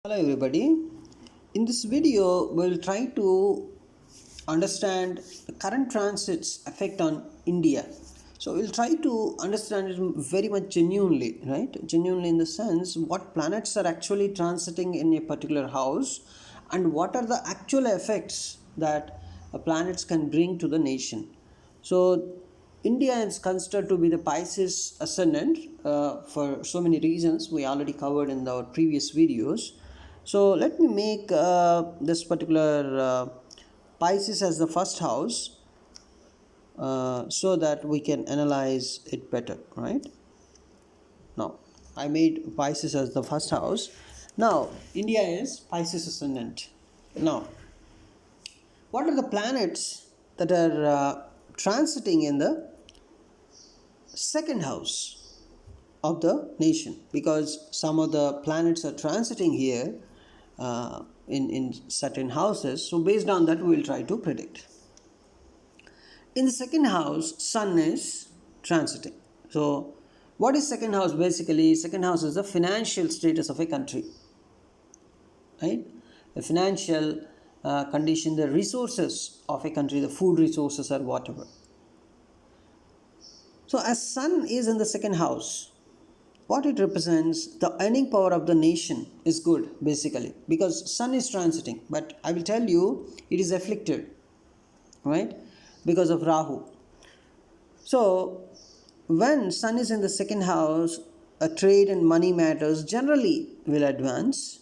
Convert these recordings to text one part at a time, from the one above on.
Hello everybody. In this video, we'll try to understand the current transit's effect on India. So we'll try to understand it very much genuinely, right? Genuinely in the sense what planets are actually transiting in a particular house and what are the actual effects that planets can bring to the nation. So India is considered to be the Pisces ascendant for so many reasons we already covered in our previous videos. So let me make this particular Pisces as the first house so that we can analyze it better, right? Now, I made Pisces as the first house. Now, India is Pisces ascendant. Now, what are the planets that are transiting in the second house of the nation? Because some of the planets are transiting here in certain houses. So based on that, we will try to predict. In the second house, Sun is transiting. So what is second house? Basically, second house is the financial status of a country, right? The financial condition, the resources of a country, the food resources or whatever. So as Sun is in the second house, what it represents, the earning power of the nation is good basically, because Sun is transiting, but I will tell you it is afflicted, right, because of Rahu. So when Sun is in the second house, a trade and money matters generally will advance.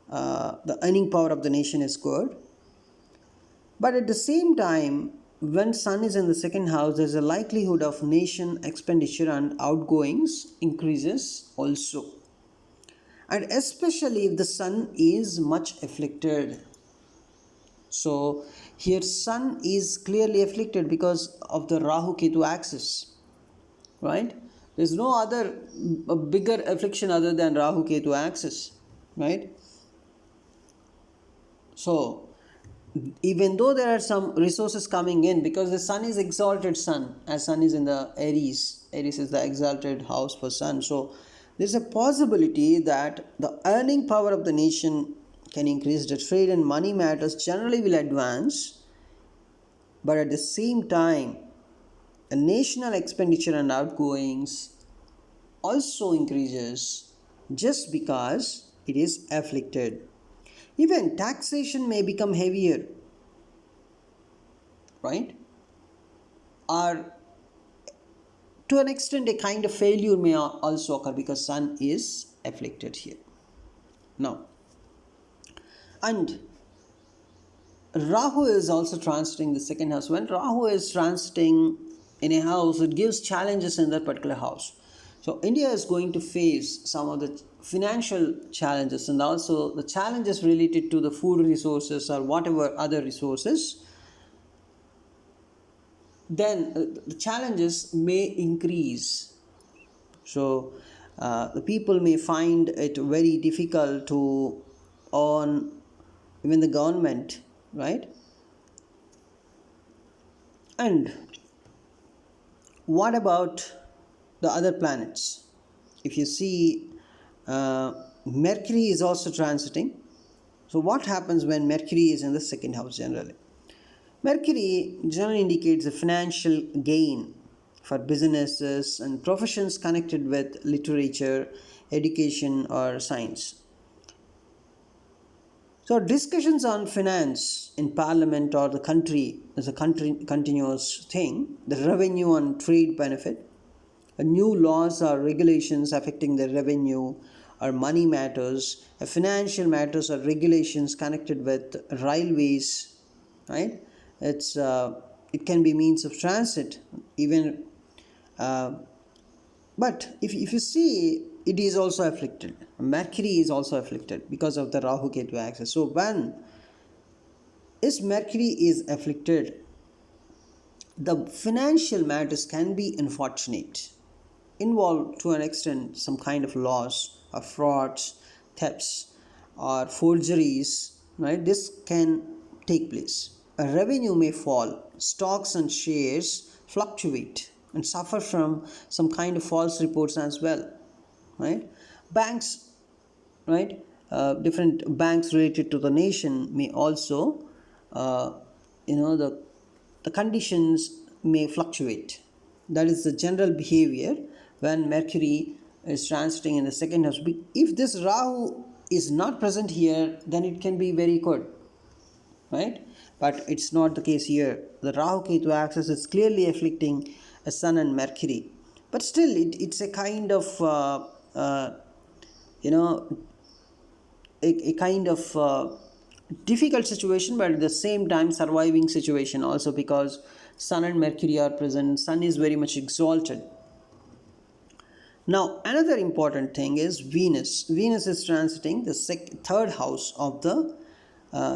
The earning power of the nation is good, but at the same time, when Sun is in the second house, there's a likelihood of nation expenditure and outgoings increases also. And especially if the Sun is much afflicted. So here Sun is clearly afflicted because of the Rahu Ketu axis, right? There's no other bigger affliction other than Rahu Ketu axis, right? So even though there are some resources coming in, because the Sun is exalted Sun, as Sun is in the Aries is the exalted house for Sun, so there's a possibility that the earning power of the nation can increase, the trade and money matters generally will advance, but at the same time the national expenditure and outgoings also increases just because it is afflicted. Even taxation may become heavier, right? Or to an extent, a kind of failure may also occur because Sun is afflicted here. Now, and Rahu is also transiting the second house. When Rahu is transiting in a house, it gives challenges in that particular house. So India is going to face some of the financial challenges and also the challenges related to the food resources or whatever other resources. Then the challenges may increase. So the people may find it very difficult to earn, even the government, right? And what about the other planets? If you see, Mercury is also transiting. So what happens when Mercury is in the second house generally? Mercury generally indicates a financial gain for businesses and professions connected with literature, education, or science. So discussions on finance in parliament or the country is a continuous thing. The revenue and trade benefit, new laws or regulations affecting the revenue or money matters, financial matters or regulations connected with railways, right? It can be means of transit even, but if you see, it is also afflicted. Mercury is also afflicted because of the Rahu Ketu axis. So when is Mercury is afflicted, the financial matters can be unfortunate, involve to an extent some kind of loss or frauds, thefts or forgeries, right? This can take place. A revenue may fall, stocks and shares fluctuate and suffer from some kind of false reports as well, right? Banks, right, different banks related to the nation may also, uh, the conditions may fluctuate. That is the general behavior when Mercury is transiting in the second house. If this Rahu is not present here, then it can be very good, right? But it's not the case here. The Rahu Ketu axis is clearly afflicting a Sun and Mercury, but still it's a kind of you know a kind of difficult situation, but at the same time surviving situation also, because Sun and Mercury are present. Sun is very much exalted. Now, another important thing is Venus. Venus is transiting the third house of the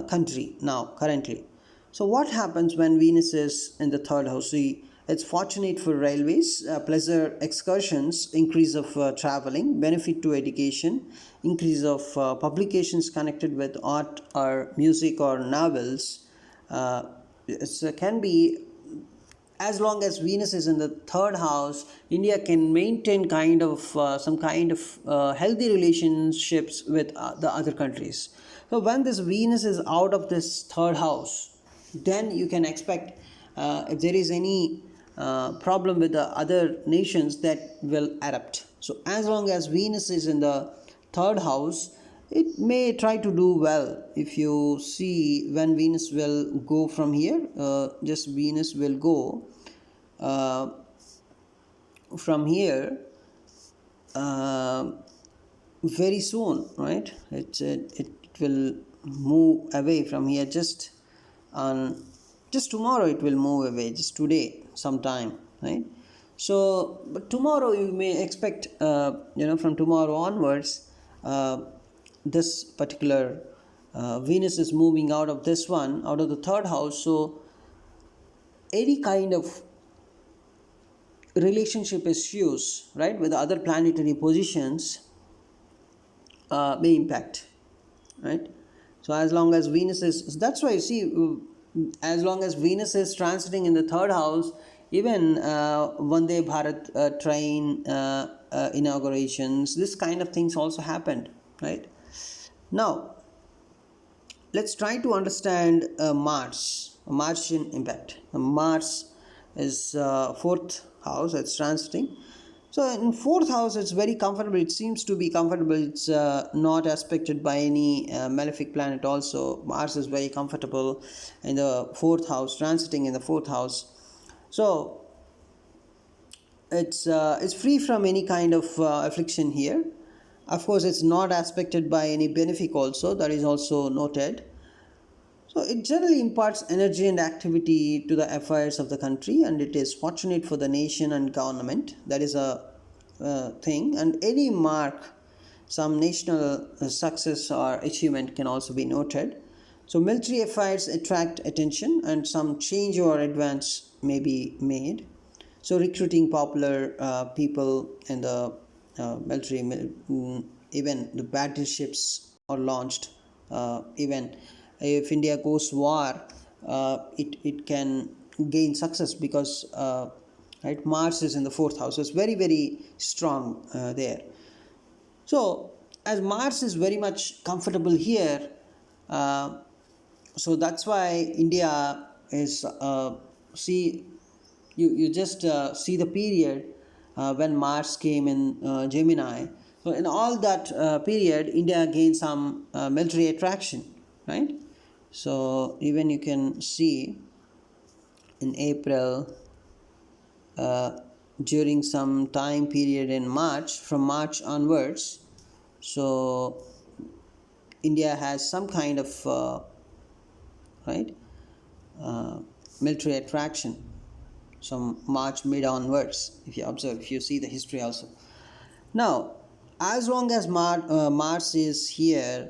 country now, currently. So, what happens when Venus is in the third house? See, it's fortunate for railways, pleasure excursions, increase of traveling, benefit to education, increase of publications connected with art or music or novels. It can be, as long as Venus is in the third house, India can maintain kind of some kind of healthy relationships with the other countries. So when this Venus is out of this third house, then you can expect, if there is any problem with the other nations, that will erupt. So as long as Venus is in the third house, it may try to do well. If you see when Venus will go from here, just Venus will go uh, from here very soon, right? It will move away from here just on, just tomorrow it will move away, just today sometime, right? So but tomorrow you may expect, from tomorrow onwards, this particular Venus is moving out of this one, out of the third house. So any kind of relationship issues, right, with the other planetary positions may impact, right? So as long as Venus is, that's why you see, as long as Venus is transiting in the third house, even Vande Bharat train inaugurations, this kind of things also happened, right? Now let's try to understand Martian impact. Mars is fourth house, it's transiting. So in fourth house, it's very comfortable. It seems to be comfortable. It's not aspected by any malefic planet. Also, Mars is very comfortable in the fourth house, transiting in the fourth house. So it's free from any kind of affliction here. Of course, it's not aspected by any benefic also. That is also noted. So it generally imparts energy and activity to the affairs of the country, and it is fortunate for the nation and government. That is a thing, and any mark, some national success or achievement can also be noted. So military affairs attract attention, and some change or advance may be made. So recruiting popular people in the military, even the battleships are launched. Even if India goes war, it can gain success because right, Mars is in the fourth house. So it's very very strong there. So as Mars is very much comfortable here, so that's why India is see, you just see the period when Mars came in Gemini. So in all that period, India gained some military attraction, right? So even you can see in April, during some time period in March, from March onwards, so India has some kind of right military attraction, some March mid onwards, if you observe, if you see the history also. Now as long as Mars is here,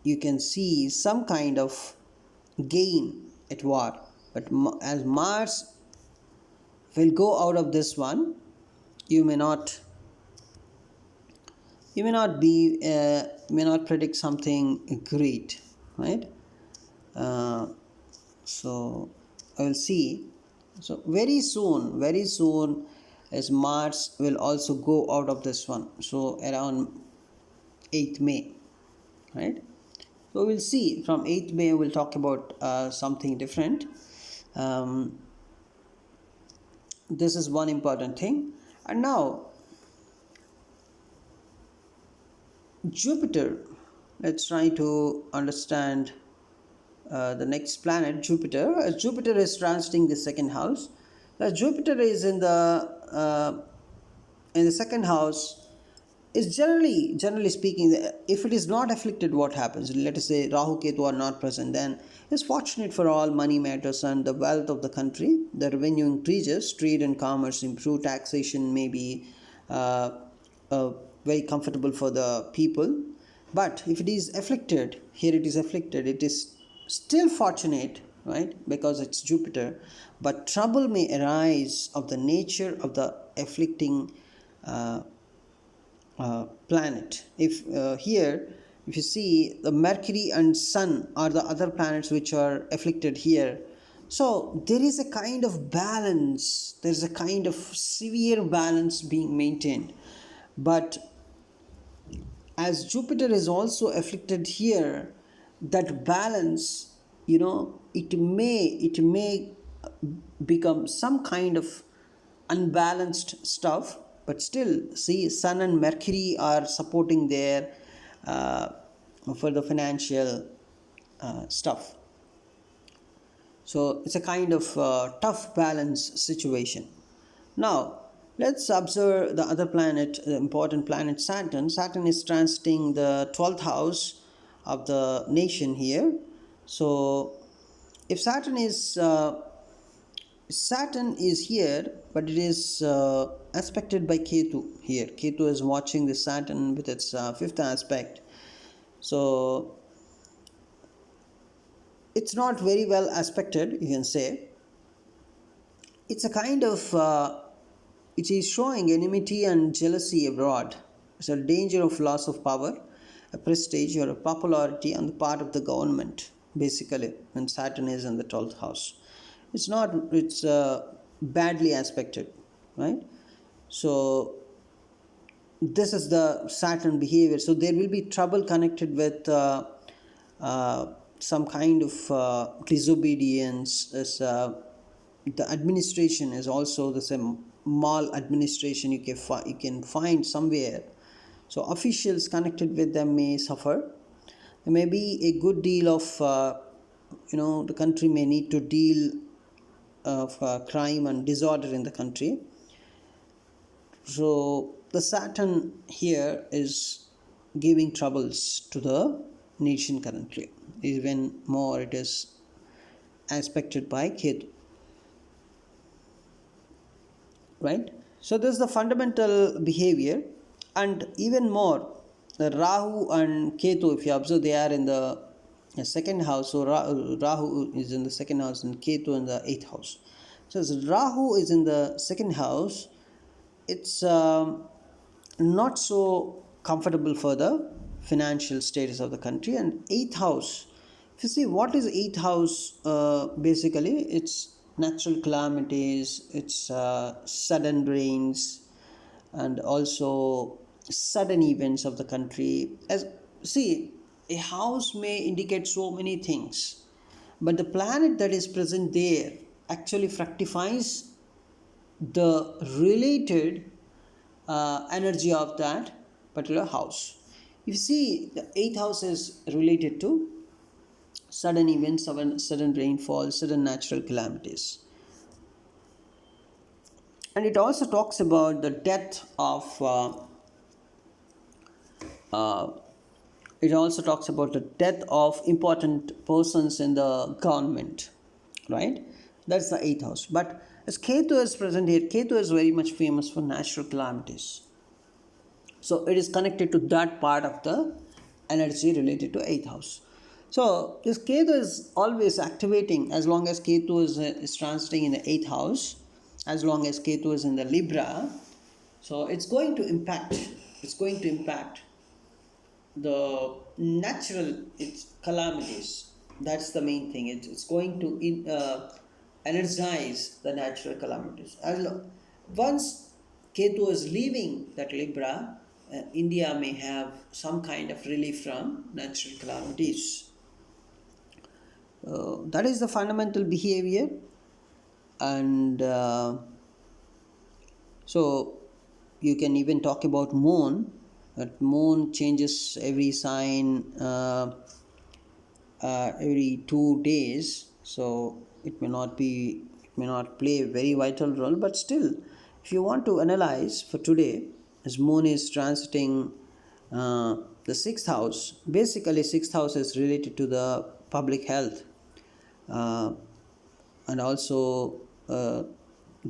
you can see some kind of gain at war. But as Mars will go out of this one, you may not may not predict something great, right? So I will see. So very soon as Mars will also go out of this one. So around 8th May. right? So we'll see from 8th May we'll talk about something different. um, this is one important thing. And now Jupiter, let's try to understand the next planet, Jupiter. As Jupiter is transiting the second house, as Jupiter is in the second house, is generally speaking, if it is not afflicted, what happens? Let us say Rahu Ketu are not present, then it's fortunate for all money matters and the wealth of the country. The revenue increases, trade and commerce improve, taxation may be uh, uh, very comfortable for the people. But if it is afflicted, here it is afflicted, it is still fortunate, right? Because it's Jupiter, but trouble may arise of the nature of the afflicting uh, planet. If here, if you see, the Mercury and Sun are the other planets which are afflicted here. So there is a kind of balance, there is a kind of severe balance being maintained. But as Jupiter is also afflicted here, that balance, it may become some kind of unbalanced stuff. But still, see, Sun and Mercury are supporting there uh, for the financial stuff. So it's a kind of tough balance situation. Now, let's observe the other planet, the important planet Saturn. Saturn is transiting the 12th house of the nation here. So, if Saturn is here, but it is aspected by Ketu here. Ketu is watching the Saturn with its fifth aspect. So, it's not very well aspected, you can say. It's a kind of it is showing enmity and jealousy abroad. It's a danger of loss of power, a prestige or a popularity on the part of the government, basically, when Saturn is in the 12th house. It's badly aspected, right? So this is the Saturn behavior. So there will be trouble connected with some kind of disobedience. As the administration is also the same maladministration you can find somewhere. So officials connected with them may suffer. There may be a good deal of the country may need to deal of crime and disorder in the country. So the Saturn here is giving troubles to the nation currently. Even more, it is aspected by Ketu, right? So this is the fundamental behavior. And even more, the Rahu and Ketu, if you observe, they are in the second house. So Rahu is in the second house and Ketu in the 8th house. So as Rahu is in the second house, it's not so comfortable for the financial status of the country. And 8th house, if you see, what is 8th house, basically it's natural calamities, it's sudden rains, and also sudden events of the country. As see, a house may indicate so many things, but the planet that is present there actually fructifies the related energy of that particular house. If you see, the 8th house is related to sudden events, sudden rainfall, sudden natural calamities. And it also talks about the death of uh, it also talks about the death of important persons in the government, right? That's the 8th house. But as Ketu is present here, Ketu is very much famous for natural calamities. So it is connected to that part of the energy related to 8th house. So this Ketu is always activating as long as Ketu is transiting in the 8th house, as long as Ketu is in the Libra. So it's going to impact the natural calamities. That's the main thing. It's going to energize the natural calamities. Once Ketu is leaving that Libra, India may have some kind of relief from natural calamities. That is the fundamental behavior, and so you can even talk about moon. That moon changes every sign every 2 days, so it may not play a very vital role, but still, if you want to analyze for today, as moon is transiting the sixth house. Basically, sixth house is related to the public health, uh, and also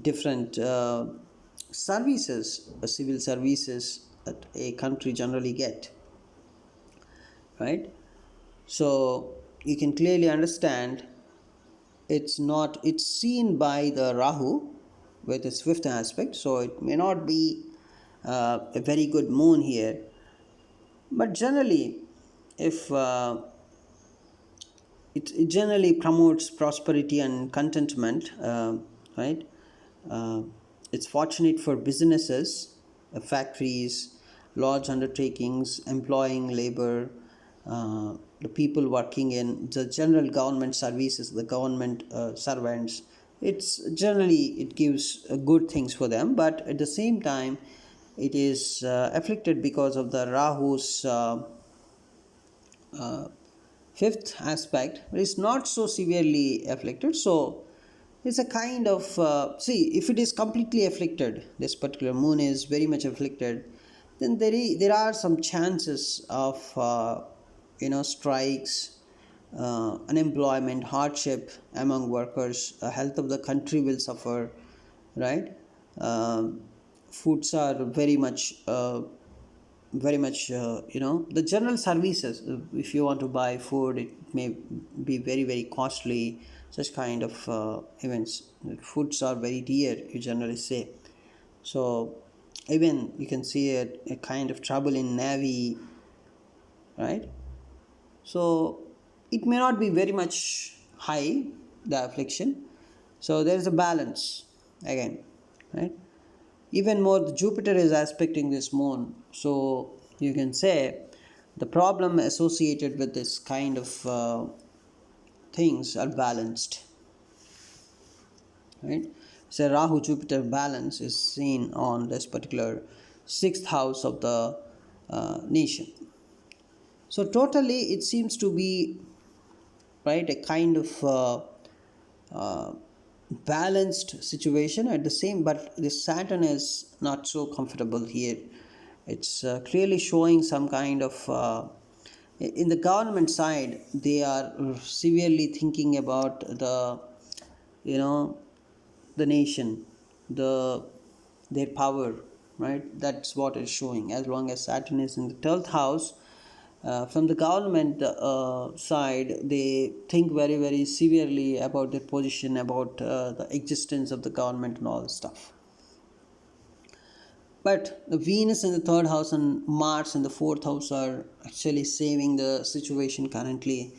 different services, civil services that a country generally get, right? So you can clearly understand it's seen by the Rahu with its fifth aspect, so it may not be a very good moon here, but generally, if it generally promotes prosperity and contentment, right? uh, it's fortunate for businesses, factories, large undertakings employing labor, the people working in the general government services, the government servants. It's generally, it gives good things for them, but at the same time it is afflicted because of the Rahu's uh, fifth aspect, but it's not so severely afflicted. So it's a kind of see, if it is completely afflicted, this particular moon is very much afflicted, then there are some chances of strikes, unemployment, hardship among workers, health of the country will suffer, right? Um Foods are very much the general services, if you want to buy food, it may be very very costly. Such kind of events, foods are very dear, you generally say. So even you can see a kind of trouble in navy, right? So it may not be very much high, the affliction. So there is a balance again, right? Even more, the Jupiter is aspecting this moon, so you can say the problem associated with this kind of things are balanced, right? So Rahu Jupiter balance is seen on this particular sixth house of the nation. So totally, it seems to be, right, a kind of uh, balanced situation at the same, but this Saturn is not so comfortable here. It's clearly showing some kind of in the government side, they are severely thinking about you know the nation, the their power, right? That's what it's showing. As long as Saturn is in the 12th house, from the government side, they think very very severely about their position, about the existence of the government and all this stuff. But the Venus in the third house and Mars in the fourth house are actually saving the situation currently.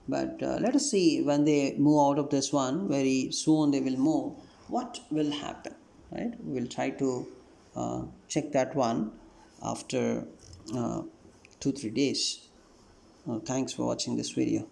But let us see, when they move out of this one, very soon they will move, what will happen, right? We'll try to check that one after uh, 2 3 days. Thanks for watching this video.